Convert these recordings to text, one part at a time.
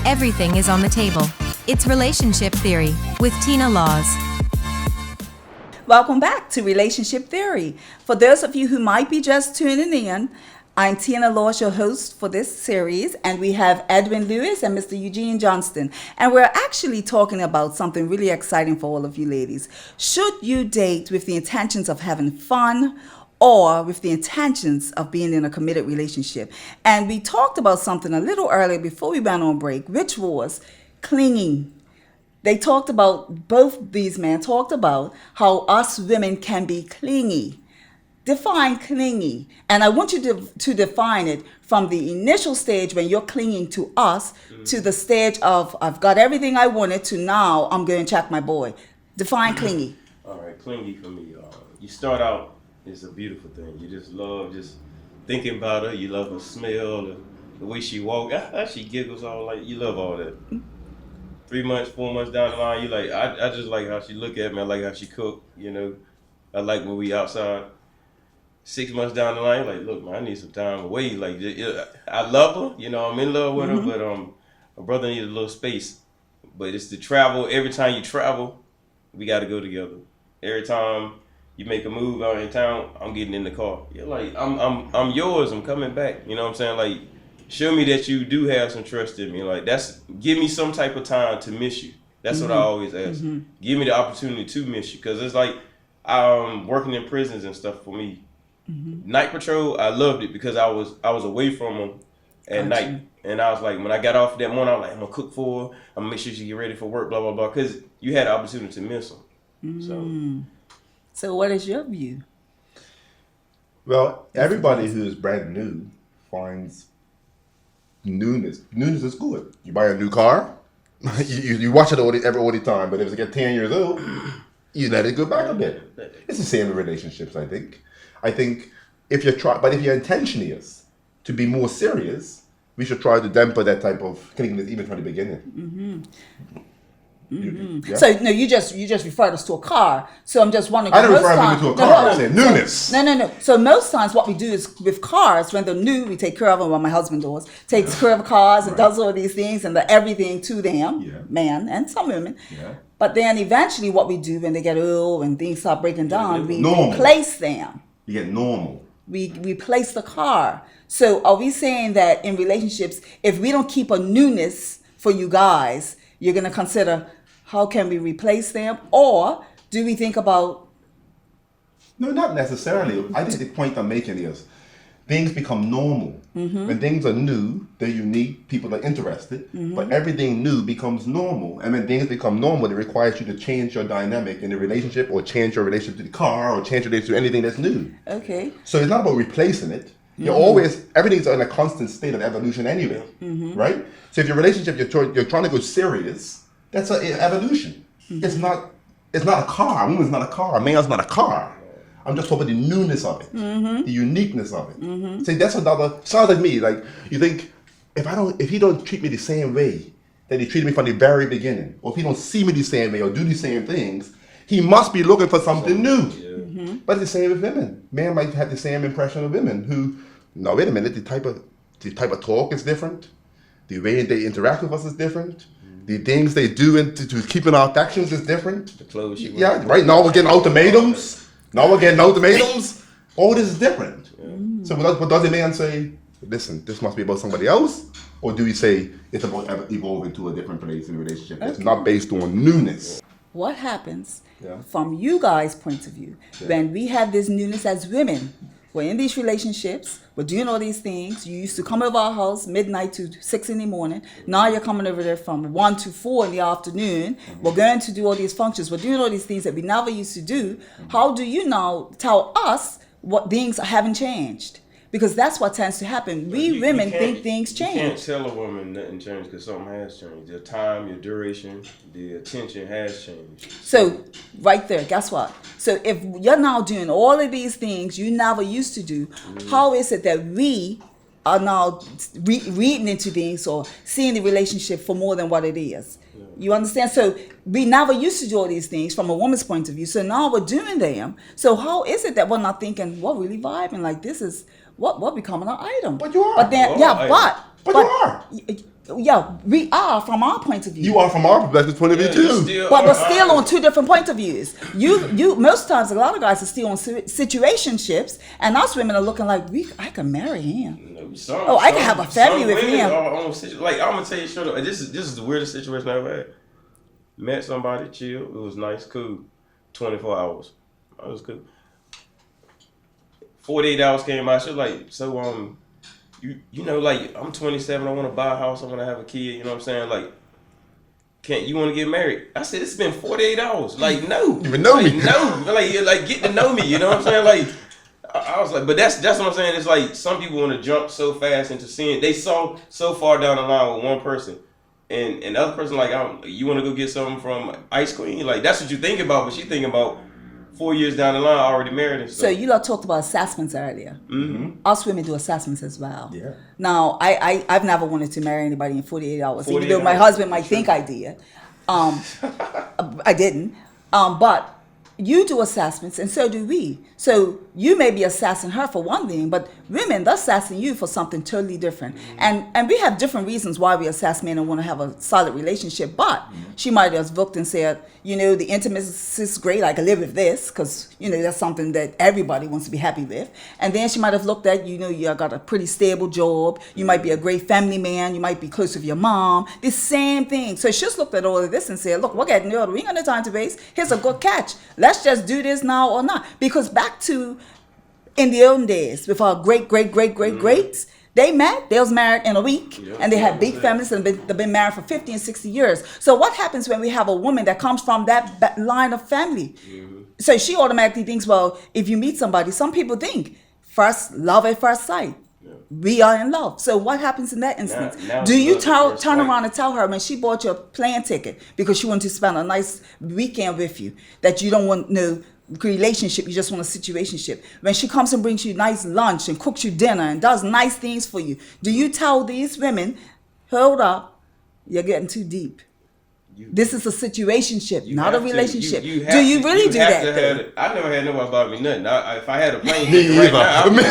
Everything is on the table. It's Relationship Theory with Tina Laws. Welcome back to Relationship Theory. For those of you who might be just tuning in, I'm Tina Laws, your host for this series, and we have Edwin Lewis and Mr. Eugene Johnston. And we're actually talking about something really exciting for all of you ladies. Should you date with the intentions of having fun or with the intentions of being in a committed relationship? And we talked about something a little earlier before we went on break, which was clinging. They talked about, both these men talked about how us women can be clingy. Define clingy. And I want you to define it from the initial stage when you're clinging to us to the stage of I've got everything I wanted to now I'm going to check my boy. Define clingy. All right, clingy for me. You start out, it's a beautiful thing. You just love just thinking about her. You love her smell, the way she walks. She giggles all like, you love all that. 3 months, 4 months down the line, you like, I just like how she look at me. I like how she cook, you know. I like when we outside. 6 months down the line, like, look, man, I need some time away. Like, I love her, you know, I'm in love with her, but my brother needs a little space. But it's the travel. Every time you travel, we got to go together. Every time you make a move out in town, I'm getting in the car. You're like, I'm yours. I'm coming back. You know what I'm saying? Like, show me that you do have some trust in me. Like, give me some type of time to miss you. That's what I always ask. Give me the opportunity to miss you, because it's like working in prisons and stuff for me. Night patrol, I loved it because I was away from them at night, and I was like, when I got off that morning, I was like, I'm gonna cook for her, I'm gonna make sure she get ready for work, blah blah blah, because you had the opportunity to miss them. So what is your view? Well, everybody who is brand new finds newness. Newness is good. You buy a new car, you watch it all the time, but if it gets 10 years old, you let it go back a bit. It's the same in relationships, I think. I think if your intention is to be more serious, we should try to damper that type of clinginess even from the beginning. Yeah? So no, you just referred us to a car. So I'm just wondering. I didn't refer people to a car. I said newness. No. So most times what we do is with cars, when they're new, we take care of them. Well, my husband takes care of cars and does all these things and everything to them, man and some women. Yeah. But then eventually, what we do when they get old and things start breaking down, we normal. Replace them. You get normal. We replace the car. So are we saying that in relationships, if we don't keep a newness for you guys, you're going to consider how can we replace them? Or do we think about... No, not necessarily. I think the point I'm making is things become normal. When things are new, they're unique, people are interested, but everything new becomes normal. And when things become normal, it requires you to change your dynamic in the relationship, or change your relationship to the car, or change your relationship to anything that's new. Okay. So it's not about replacing it. You're always, everything's in a constant state of evolution anyway, right? So if your relationship, you're trying to go serious, that's an evolution. It's not a car. A woman's not a car. A man's not a car. I'm just talking about the newness of it, the uniqueness of it. See, that's another. Sounds like me. Like, you think if he don't treat me the same way that he treated me from the very beginning, or if he don't see me the same way or do the same things, he must be looking for something new. But it's the same with women. Men might have the same impression of women who, no, wait a minute, the type of talk is different, the way they interact with us is different. The things they do to keep in our affections is different. The clothes you wear. wear. Right now we're getting ultimatums. All this is different. So what does the man say? Listen, this must be about somebody else? Or do we say it's about evolving to a different place in a relationship? It's not based on newness. What happens from you guys' point of view when we have this newness as women? We're in these relationships, we're doing all these things. You used to come over our house midnight to 6 in the morning. Now you're coming over there from 1 to 4 in the afternoon. We're going to do all these functions. We're doing all these things that we never used to do. How do you now tell us what things haven't changed? Because that's what tends to happen. We women think things change. You can't tell a woman nothing changed because something has changed. Your time, your duration, the attention has changed. So right there, guess what? So if you're now doing all of these things you never used to do, how is it that we are now reading into things or seeing the relationship for more than what it is? You understand? So we never used to do all these things from a woman's point of view. So now we're doing them. So how is it that we're not thinking, we're really vibing? Like, this is what becoming an item. But you are. But then, But you are. Yeah, we are from our point of view. You are from our perspective point of view too. But we're still on two different point of views. You most times a lot of guys are still on situationships, and us women are looking like I can marry him. I can have a family with him. Like I'm gonna tell you straight up, this is the weirdest situation I've ever had. Met somebody, chill, it was nice, cool. 24 hours, that was cool. 48 hours came by. She was like, so you know, like I'm 27, I want to buy a house, I want to have a kid. You know what I'm saying? Like, can't you want to get married? I said it's been 48 hours. Like, no, you even know me. No, like get to know me. You know what I'm saying? Like, I was like, but that's what I'm saying. It's like some people want to jump so fast into seeing. They saw so far down the line with one person, and the other person like, you want to go get something from Ice Queen? Like that's what you think about, but she thinking about 4 years down the line, already married and stuff. So you lot talked about assessments earlier. Mm-hmm. Us women do assessments as well. Yeah. Now, I've never wanted to marry anybody in 48 hours. Even though my husband might think I did. I didn't. But you do assessments and so do we. So you may be assessing her for one thing, but women, they're assessing you for something totally different. Mm-hmm. And we have different reasons why we assess men and want to have a solid relationship. But she might have looked and said, you know, the intimacy is great. I can live with this because, you know, that's something that everybody wants to be happy with. And then she might have looked at, you know, you got a pretty stable job. You might be a great family man. You might be close with your mom. The same thing. So she just looked at all of this and said, look, we're getting older. We ain't got no time to waste. Here's a good catch. Let's just do this now or not. Because back to in the olden days, with our greats, they met, they was married in a week, and they had big families, and they've been married for 50 and 60 years. So what happens when we have a woman that comes from that line of family? Mm-hmm. So she automatically thinks, well, if you meet somebody, some people think, first love at first sight. Yeah. We are in love. So what happens in that instance? Now do you turn around and tell her when she bought you a plane ticket because she wanted to spend a nice weekend with you, that you don't want no relationship, you just want a situationship? When she comes and brings you nice lunch and cooks you dinner and does nice things for you, do you tell these women, hold up, you're getting too deep? This is a situationship, not a relationship. Do you really do that? I never had nobody buy me nothing. If I had a plane ticket right now, me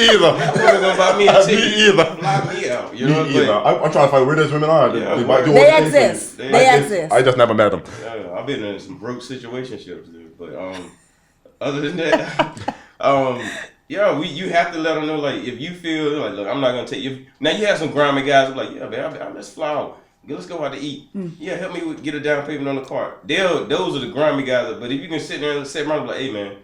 either. I wasn't gonna buy me a ticket. Me either. Fly me out. You know what I'm saying? I'm trying to find where those women are. Yeah, they exist. They exist. I just never met them. I've been in some broke situationships, dude. But other than that, you have to let them know, like, if you feel like, look, I'm not gonna take you. Now you have some grimy guys who like, yeah, man, let's fly out. Let's go out to eat. Yeah, help me get a down payment on the car. Those are the grimy guys. But if you can sit there and sit around like, hey man,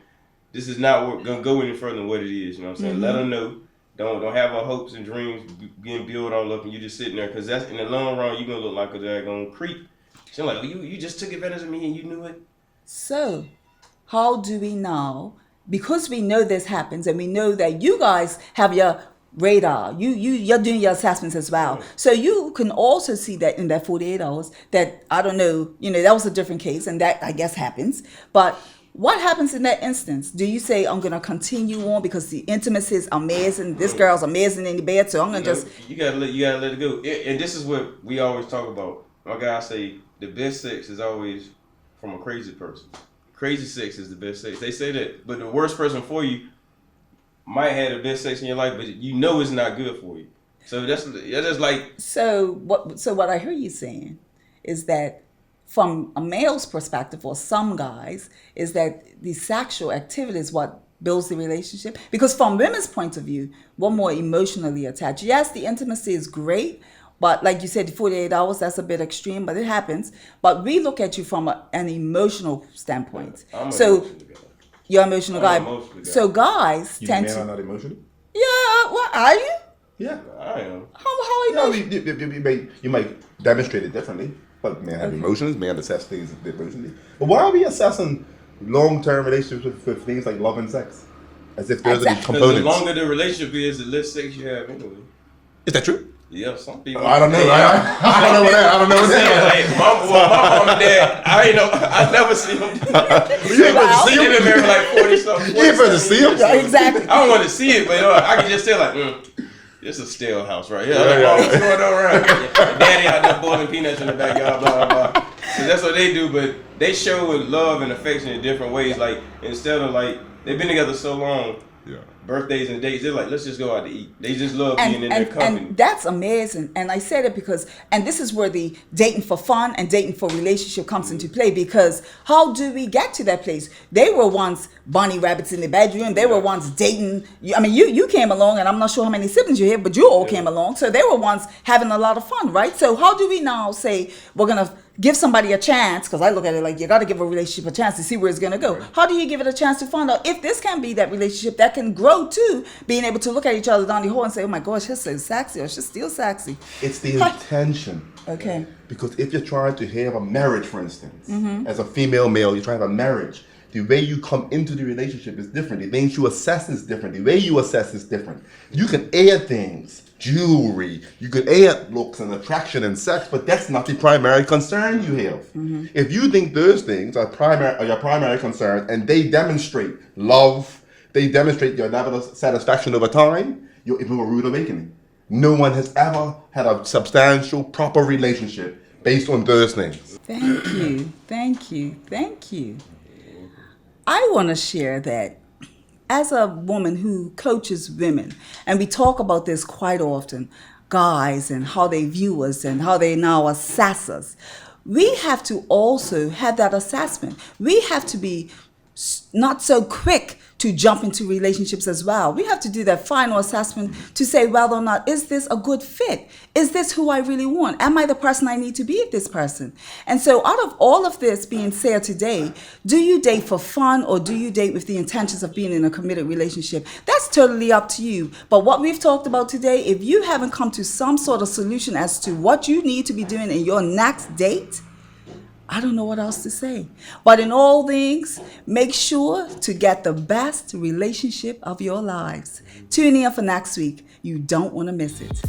this is not gonna go any further than what it is. You know what I'm saying? Let them know. Don't have our hopes and dreams being built all up and you just sitting there, because that's in the long run you're gonna look like a daggone creep. She's like, you just took advantage of me and you knew it. So, how do we now? Because we know this happens and we know that you guys have your radar. You're doing your assessments as well. So you can also see that in that 48 hours that, I don't know, that was a different case and that I guess happens. But what happens in that instance? Do you say, I'm going to continue on because the intimacy is amazing, this girl's amazing in the bed, so I'm going to just... You gotta let it go. And this is what we always talk about. My guys say the best sex is always from a crazy person. Crazy sex is the best sex. They say that, but the worst person for you might have the best sex in your life, but you know it's not good for you. So that's like... So what I hear you saying is that from a male's perspective, or some guys, is that the sexual activity is what builds the relationship. Because from women's point of view, we're more emotionally attached. Yes, the intimacy is great, but like you said, 48 hours, that's a bit extreme, but it happens. But we look at you from an emotional standpoint. You're an emotional guy. So guys tend to... You not emotional? Yeah, well, are you? Yeah, I am. How emotional? You might demonstrate it differently. But man have emotions, man assess things emotionally. But why are we assessing long-term relationships with things like love and sex? As if there's any components. The longer the relationship is, the less sex you have anyway. Is that true? Yeah, some people. I don't know. I don't know that. Hey, my mom and dad, I never see them. You ain't supposed to see them. They've been married like 40-something. You ain't supposed to see them. Exactly. I don't want to see it, but I can just tell like, it's a stale house right here. What's going on around? Daddy out there boiling peanuts in the backyard, blah, blah, blah. So that's what they do, but they show love and affection in different ways. Like, instead of like, they've been together so long, Yeah. Birthdays and dates, they're like, let's just go out to eat. They just love being in their company. And that's amazing. And I said it because, and this is where the dating for fun and dating for relationship comes into play, because how do we get to that place? They were once bunny rabbits in the bedroom. They were once dating. I mean, you came along, and I'm not sure how many siblings you have, but you all came along. So they were once having a lot of fun, right? So how do we now say we're going to give somebody a chance? Because I look at it like you got to give a relationship a chance to see where it's going to go. How do you give it a chance to find out if this can be that relationship that can grow to being able to look at each other down the hall and say, oh my gosh, she's so sexy, or she's still sexy? It's the intention. Okay. Because if you're trying to have a marriage, for instance, as a female male, you're trying to have a marriage. The way you come into the relationship is different. The things you assess is different. The way you assess is different. You can add things, jewelry, you can add looks and attraction and sex, but that's not the primary concern you have. If you think those things are your primary concern and they demonstrate love, they demonstrate your level of satisfaction over time, you're into a rude awakening. No one has ever had a substantial, proper relationship based on those things. Thank you. Thank you. Thank you. I want to share that as a woman who coaches women, and we talk about this quite often, guys and how they view us and how they now assess us. We have to also have that assessment. We have to be not so quick to jump into relationships as well. We have to do that final assessment to say whether or not, is this a good fit? Is this who I really want? Am I the person I need to be with this person? And so out of all of this being said today, do you date for fun or do you date with the intentions of being in a committed relationship? That's totally up to you. But what we've talked about today, if you haven't come to some sort of solution as to what you need to be doing in your next date, I don't know what else to say. But in all things, make sure to get the best relationship of your lives. Tune in for next week. You don't want to miss it.